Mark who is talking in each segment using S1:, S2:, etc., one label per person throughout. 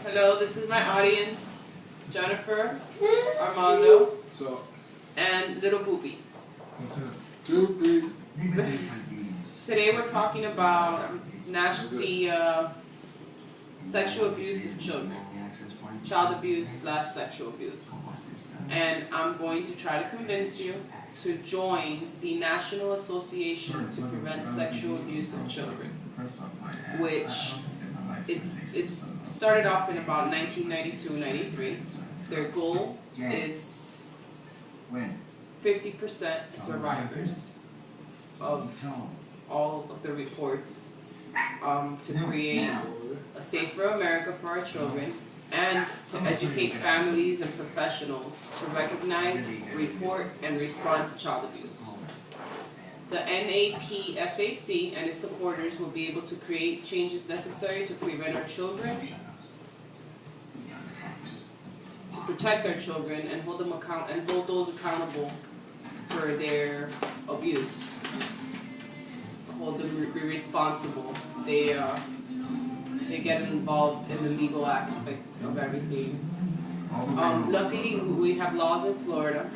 S1: Hello, this is my audience, Jennifer, Armando, and Little Boopy. Today we're talking about the sexual abuse of children, child abuse/sexual abuse. And I'm going to try to convince you to join the National Association to Prevent Sexual Abuse of Children, which it started off in about 1992-93. Their goal is 50% survivors of all of the reports, to create a safer America for our children, and to educate families and professionals to recognize, report, and respond to child abuse. The NAPSAC and its supporters will be able to create changes necessary to prevent our children, to protect our children, and hold those accountable for their abuse. Hold them responsible. They get involved in the legal aspect of everything. Luckily, we have laws in Florida.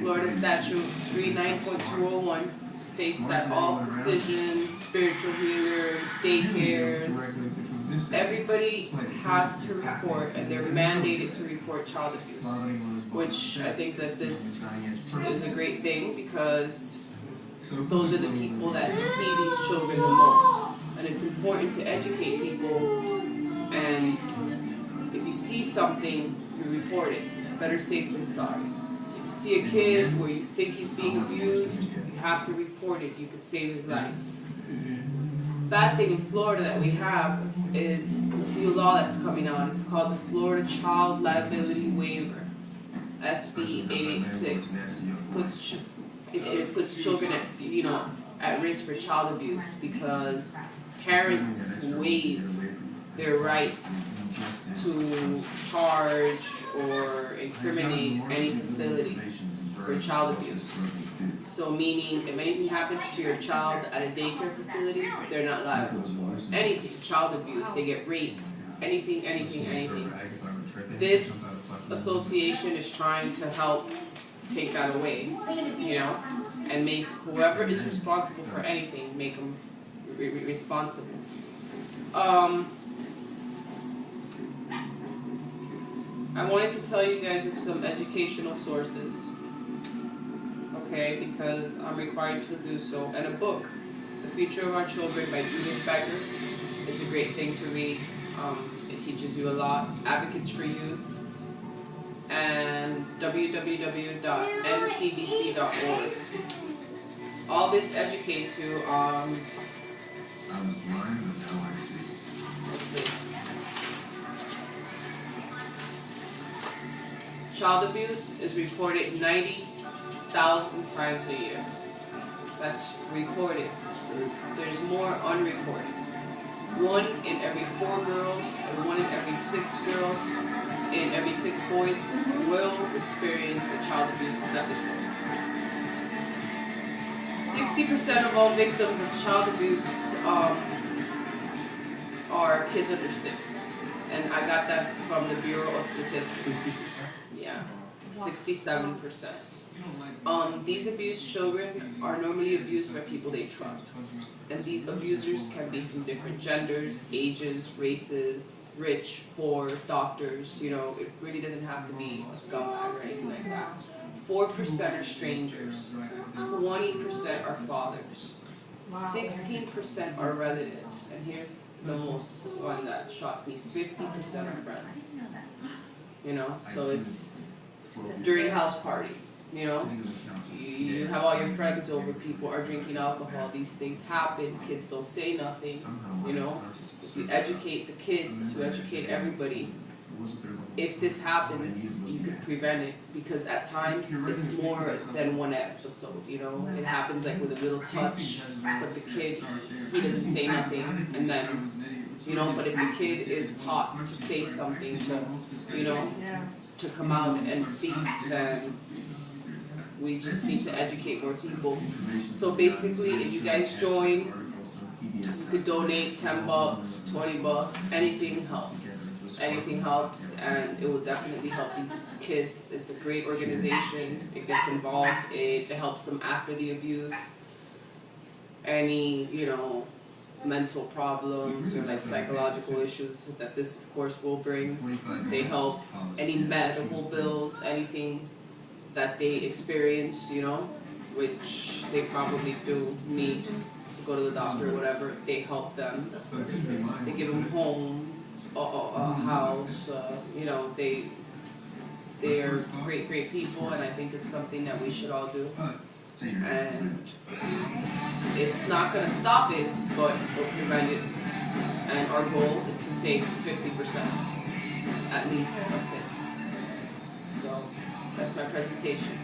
S1: Florida Statute 39.201 states that all physicians, spiritual healers, daycares, everybody has to report, and they're mandated to report child abuse, which I think that this is a great thing, because those are the people that see these children the most. And it's important to educate people, and if you see something, you report it. Better safe than sorry. If you see a kid where you think he's being abused, you have to report it. You could save his life. Bad thing in Florida that we have is this new law that's coming out. It's called the Florida Child Liability Waiver, SB 886. It puts children at risk for child abuse, because parents waive their rights to charge or incriminate any facility for child abuse. So meaning, if anything happens to your child at a daycare facility, they're not liable for anything. Child abuse, they get raped, anything. This association is trying to help take that away, and make whoever is responsible for anything, make them responsible. I wanted to tell you guys of some educational sources, okay, because I'm required to do so, and a book, The Future of Our Children by Judith Becker. It's a great thing to read. It teaches you a lot. Advocates for Youth, and www.ncbc.org. All this educates you on child abuse is reported 90,000 times a year. That's reported. There's more unreported. 1 in every 4 girls and 1 in every 6 girls in every 6 boys will experience a child abuse episode. 60% of all victims of child abuse are kids under 6. And I got that from the Bureau of Statistics. Yeah, 67%. These abused children are normally abused by people they trust. And these abusers can be from different genders, ages, races, rich, poor, doctors, it really doesn't have to be a scumbag or anything like that. 4% are strangers, 20% are fathers, 16% are relatives, and here's the most one that shocks me, 50% are friends. So it's during house parties, you have all your friends over, people are drinking alcohol, these things happen, kids don't say nothing, If you educate the kids, you educate everybody, if this happens, you could prevent it, because at times it's more than one episode, it happens like with a little touch, but the kid, he doesn't say nothing, and then, but if the kid is taught to say something, to come out and speak, then we just need to educate more people. So basically, if you guys join You could donate $10, $20, anything helps. Anything helps, and it will definitely help these kids. It's a great organization. It gets involved. It helps them after the abuse. Any, mental problems or like psychological issues that this of course will bring. They help any medical bills, anything that they experience, which they probably do need to go to the doctor or whatever. They help them. They give them home, a house, they are great people, and I think it's something that we should all do. And it's not going to stop it, but it'll prevent it. And our goal is to save 50% at least of kids. So that's my presentation.